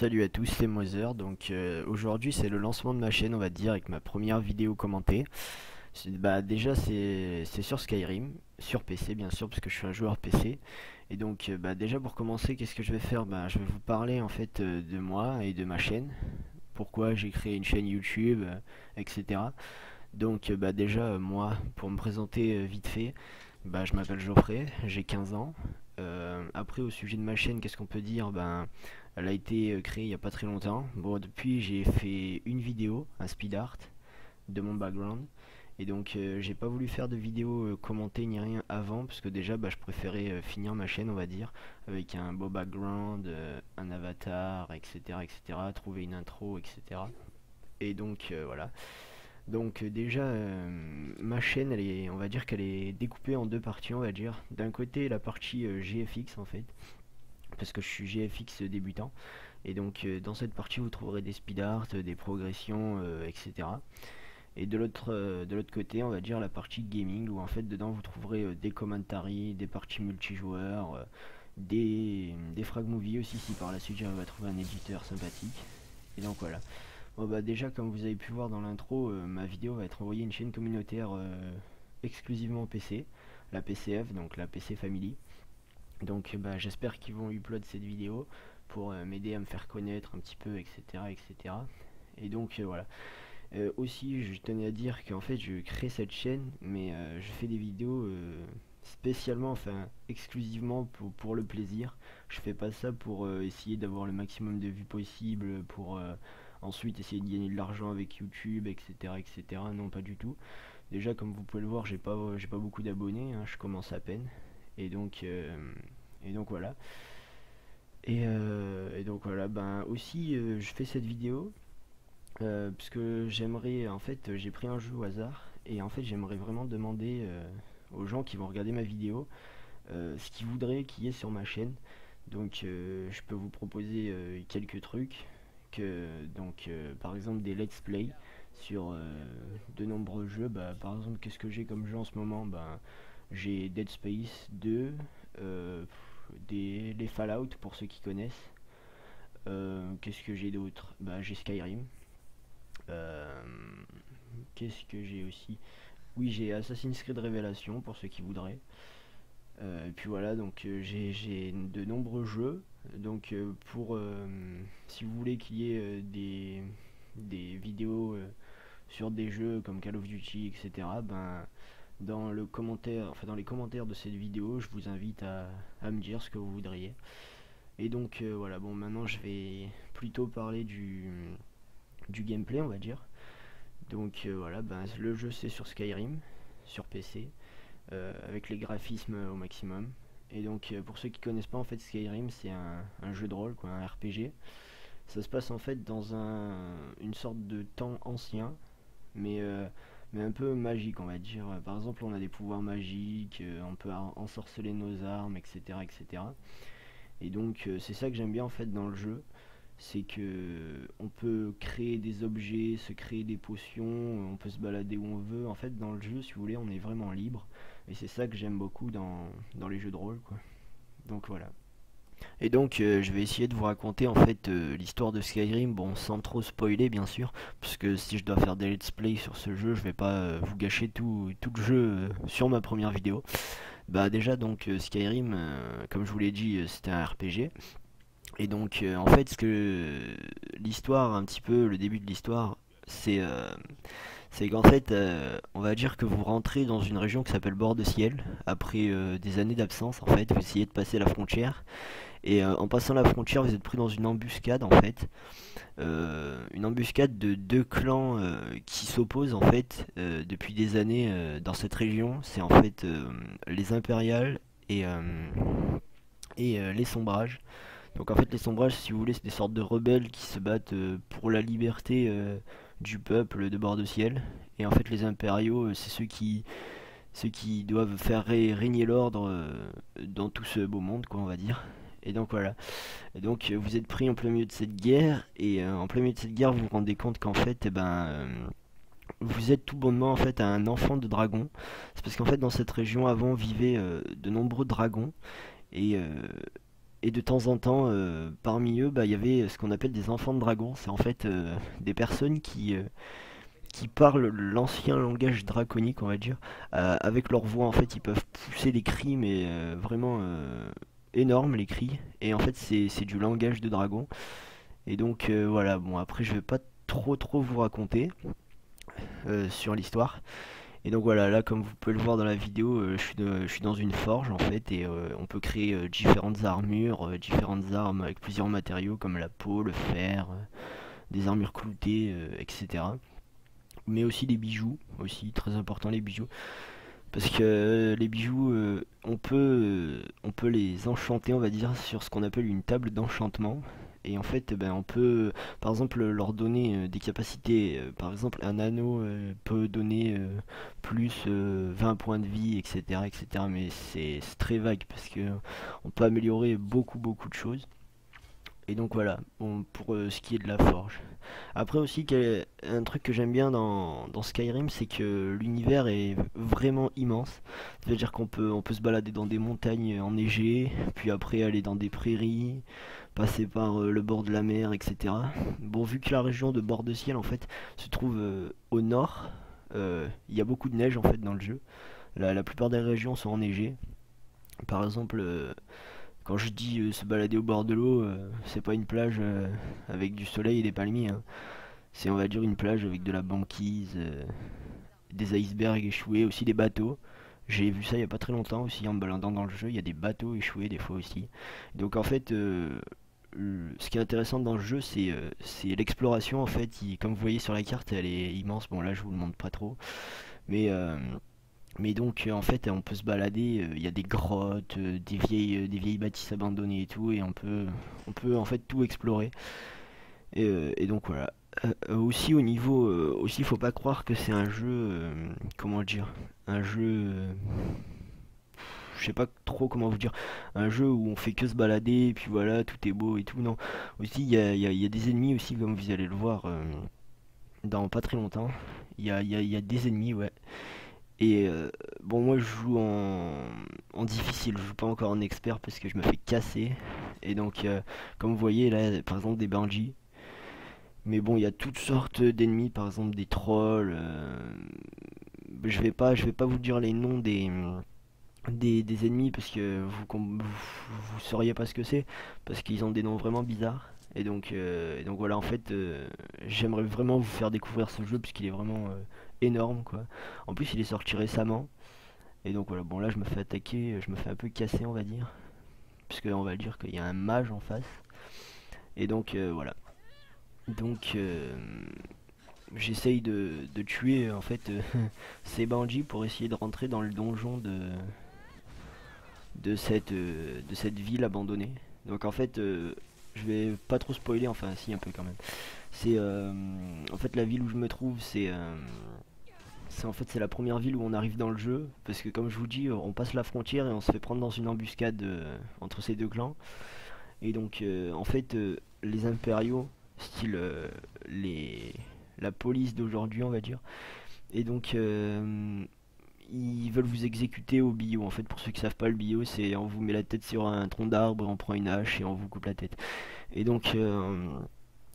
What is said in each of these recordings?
Salut à tous, c'est Mother. Donc aujourd'hui c'est le lancement de ma chaîne, on va dire, avec ma première vidéo commentée. Déjà c'est sur Skyrim, sur PC bien sûr, parce que je suis un joueur PC. Et donc déjà pour commencer, qu'est-ce que je vais faire? Je vais vous parler en fait de moi et de ma chaîne. Pourquoi j'ai créé une chaîne YouTube, etc. Donc déjà moi, pour me présenter vite fait, je m'appelle Geoffrey, j'ai 15 ans. Après, au sujet de ma chaîne, qu'est-ce qu'on peut dire? Elle a été créée il n'y a pas très longtemps. Bon, depuis, j'ai fait une vidéo, un speed art de mon background. Et donc, j'ai pas voulu faire de vidéo commentée ni rien avant, parce que déjà, je préférais finir ma chaîne, on va dire, avec un beau background, un avatar, etc., etc., trouver une intro, etc. Et donc, voilà. Donc déjà, ma chaîne, on va dire qu'elle est découpée en deux parties, on va dire. D'un côté, la partie GFX en fait, parce que je suis GFX débutant. Et donc dans cette partie, vous trouverez des speed art, des progressions, etc. Et de l'autre côté, on va dire la partie gaming, où en fait dedans vous trouverez des commentaries, des parties multijoueurs, des frag movies aussi, si par la suite j'arrive à trouver un éditeur sympathique. Et donc voilà. Bon déjà comme vous avez pu voir dans l'intro, ma vidéo va être envoyée à une chaîne communautaire exclusivement PC, la PCF, donc la PC Family. Donc j'espère qu'ils vont upload cette vidéo pour m'aider à me faire connaître un petit peu, etc. etc. Et donc voilà. Aussi je tenais à dire qu'en fait je crée cette chaîne, mais je fais des vidéos spécialement, enfin exclusivement pour le plaisir. Je fais pas ça pour essayer d'avoir le maximum de vues possible, pour ensuite essayer de gagner de l'argent avec YouTube, etc., etc. Non, pas du tout. Déjà, comme vous pouvez le voir, j'ai pas beaucoup d'abonnés, hein, je commence à peine. Et donc, euh, et donc voilà. Et donc voilà, aussi je fais cette vidéo parce que j'aimerais, en fait, j'ai pris un jeu au hasard et en fait j'aimerais vraiment demander aux gens qui vont regarder ma vidéo ce qu'ils voudraient qu'il y ait sur ma chaîne. Donc je peux vous proposer quelques trucs par exemple des let's play sur de nombreux jeux. Par exemple, qu'est-ce que j'ai comme jeu en ce moment? J'ai Dead Space 2, euh, les Fallout pour ceux qui connaissent. Qu'est-ce que j'ai d'autre? J'ai Skyrim. Euh, Qu'est-ce que j'ai aussi? Oui, j'ai Assassin's Creed Révélation pour ceux qui voudraient. Et puis voilà, donc j'ai de nombreux jeux. Donc si vous voulez qu'il y ait des vidéos sur des jeux comme Call of Duty, etc., dans le commentaire, enfin dans les commentaires de cette vidéo, je vous invite à me dire ce que vous voudriez. Et donc voilà, bon maintenant je vais plutôt parler du gameplay, on va dire. Donc voilà, le jeu c'est sur Skyrim, sur PC, avec les graphismes au maximum. Et donc pour ceux qui connaissent pas, en fait Skyrim c'est un jeu de rôle, quoi, un RPG. Ça se passe en fait dans une sorte de temps ancien, mais, euh, mais un peu magique, on va dire. Par exemple, on a des pouvoirs magiques, on peut ensorceler nos armes, etc. etc. Et donc c'est ça que j'aime bien en fait dans le jeu, c'est que on peut créer des objets, se créer des potions, on peut se balader où on veut. En fait, dans le jeu, si vous voulez, on est vraiment libre. Et c'est ça que j'aime beaucoup dans les jeux de rôle, quoi. Donc voilà. Et donc, je vais essayer de vous raconter en fait l'histoire de Skyrim, bon, sans trop spoiler bien sûr, parce que si je dois faire des let's play sur ce jeu, je vais pas vous gâcher tout le jeu sur ma première vidéo. Déjà donc Skyrim, comme je vous l'ai dit, c'était un RPG. Et donc, en fait, l'histoire, un petit peu, le début de l'histoire, c'est c'est qu'en fait, on va dire que vous rentrez dans une région qui s'appelle Bord de Ciel, après des années d'absence, en fait, vous essayez de passer la frontière, et en passant la frontière, vous êtes pris dans une embuscade, en fait, une embuscade de deux clans qui s'opposent, en fait, depuis des années dans cette région. C'est en fait les Impériales et les Sombrages. Donc en fait les sombrages, si vous voulez, c'est des sortes de rebelles qui se battent pour la liberté du peuple de bord de ciel. Et en fait les impériaux, c'est ceux qui doivent faire régner l'ordre dans tout ce beau monde, quoi, on va dire. Et donc voilà. Et donc vous êtes pris en plein milieu de cette guerre, et en plein milieu de cette guerre, vous vous rendez compte qu'en fait, vous êtes tout bonnement en fait un enfant de dragon. C'est parce qu'en fait dans cette région avant vivaient de nombreux dragons, et et de temps en temps, parmi eux, bah, il y avait ce qu'on appelle des enfants de dragon. C'est en fait des personnes qui parlent l'ancien langage draconique, on va dire, avec leur voix. En fait, ils peuvent pousser des cris, mais vraiment énormes, les cris. Et en fait, c'est du langage de dragon. Et donc, voilà, bon, après, je vais pas trop vous raconter sur l'histoire. Et donc voilà, là comme vous pouvez le voir dans la vidéo, je suis dans une forge en fait, et on peut créer différentes armures, différentes armes avec plusieurs matériaux comme la peau, le fer, des armures cloutées, etc. Mais aussi des bijoux, aussi très important les bijoux, parce que les bijoux, on peut les enchanter, on va dire, sur ce qu'on appelle une table d'enchantement. Et en fait, ben, on peut, par exemple, leur donner des capacités. Par exemple, un anneau peut donner plus 20 points de vie, etc., etc. Mais c'est très vague parce que on peut améliorer beaucoup de choses. Et donc voilà, bon, pour ce qui est de la forge. Après aussi, un truc que j'aime bien dans Skyrim, c'est que l'univers est vraiment immense. C'est-à-dire on peut se balader dans des montagnes enneigées, puis après aller dans des prairies, passer par le bord de la mer, etc. Bon, vu que la région de bord de ciel, en fait, se trouve au nord, il y a beaucoup de neige, en fait, dans le jeu. La plupart des régions sont enneigées. Par exemple, quand je dis se balader au bord de l'eau, c'est pas une plage avec du soleil et des palmiers, hein. C'est, on va dire, une plage avec de la banquise, des icebergs échoués, aussi des bateaux. J'ai vu ça il y a pas très longtemps aussi en me baladant dans le jeu, il y a des bateaux échoués des fois aussi. Donc en fait, ce qui est intéressant dans le jeu, c'est l'exploration en fait. Comme vous voyez sur la carte, elle est immense. Bon là, je vous le montre pas trop, mais donc en fait, on peut se balader. Il y a des grottes, des vieilles bâtisses abandonnées et tout, et on peut en fait tout explorer. Et donc voilà. Aussi au niveau, aussi faut pas croire que c'est un jeu, comment dire, un jeu, je sais pas trop comment vous dire, un jeu où on fait que se balader et puis voilà, tout est beau et tout. Non, aussi il y a des ennemis aussi comme vous allez le voir dans pas très longtemps. Il y a des ennemis, ouais. Et bon, moi je joue en difficile, je joue pas encore en expert parce que je me fais casser. Et donc, comme vous voyez là, par exemple des bandits. Mais bon, il y a toutes sortes d'ennemis, par exemple des trolls. Je vais pas vous dire les noms des ennemis parce que vous sauriez pas ce que c'est, parce qu'ils ont des noms vraiment bizarres. Et donc voilà, en fait, j'aimerais vraiment vous faire découvrir ce jeu puisqu'il est vraiment énorme, quoi. En plus, il est sorti récemment. Et donc voilà, bon là, je me fais attaquer, je me fais un peu casser, on va dire, puisque on va dire qu'il y a un mage en face. Et donc voilà. Donc j'essaye de tuer en fait ces bandits pour essayer de rentrer dans le donjon de cette ville abandonnée. Donc en fait, je vais pas trop spoiler, enfin si un peu quand même. C'est en fait la ville où je me trouve, c'est en fait c'est la première ville où on arrive dans le jeu parce que comme je vous dis, on passe la frontière et on se fait prendre dans une embuscade entre ces deux clans. Et donc en fait les impériaux, style les la police d'aujourd'hui on va dire. Et donc ils veulent vous exécuter au billot. En fait, pour ceux qui savent pas, le billot, c'est on vous met la tête sur un tronc d'arbre, on prend une hache et on vous coupe la tête. Et donc,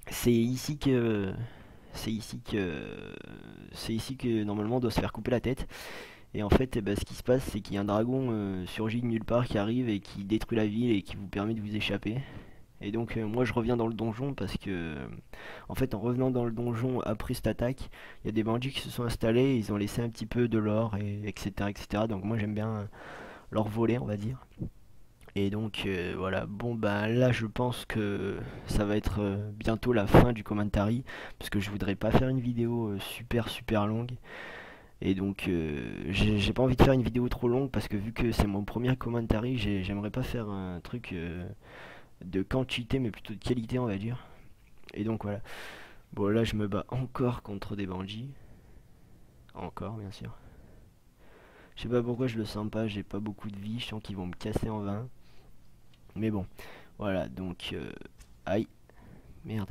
c'est ici que c'est ici que c'est ici que normalement on doit se faire couper la tête. Et en fait, eh ben, ce qui se passe, c'est qu'il y a un dragon surgit de nulle part qui arrive et qui détruit la ville et qui vous permet de vous échapper. Et donc moi je reviens dans le donjon parce que en fait en revenant dans le donjon après cette attaque, il y a des bandits qui se sont installés, ils ont laissé un petit peu de l'or et etc etc. Donc moi j'aime bien leur voler on va dire. Et donc voilà, bon ben là je pense que ça va être bientôt la fin du commentary parce que je voudrais pas faire une vidéo super longue. Et donc j'ai pas envie de faire une vidéo trop longue parce que vu que c'est mon premier commentary, j'aimerais pas faire un truc de quantité mais plutôt de qualité on va dire. Et donc voilà. Bon là je me bats encore contre des bandits. Encore bien sûr. Je sais pas pourquoi je le sens pas, j'ai pas beaucoup de vie, je sens qu'ils vont me casser en vain. Mais bon, voilà donc aïe, merde.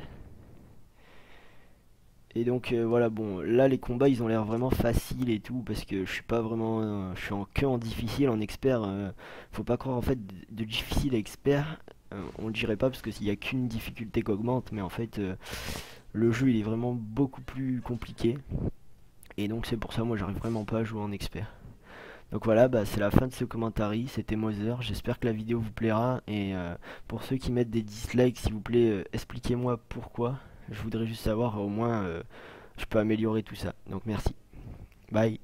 Et donc voilà bon là les combats ils ont l'air vraiment faciles et tout parce que je suis pas vraiment je suis en que en difficile en expert faut pas croire en fait de difficile à expert On le dirait pas parce qu'il n'y a qu'une difficulté qu'augmente, mais en fait le jeu il est vraiment beaucoup plus compliqué. Et donc c'est pour ça moi j'arrive vraiment pas à jouer en expert. Donc voilà, bah, c'est la fin de ce commentary, c'était Mother, j'espère que la vidéo vous plaira, et pour ceux qui mettent des dislikes, s'il vous plaît, expliquez-moi pourquoi, je voudrais juste savoir, au moins je peux améliorer tout ça, donc merci, bye.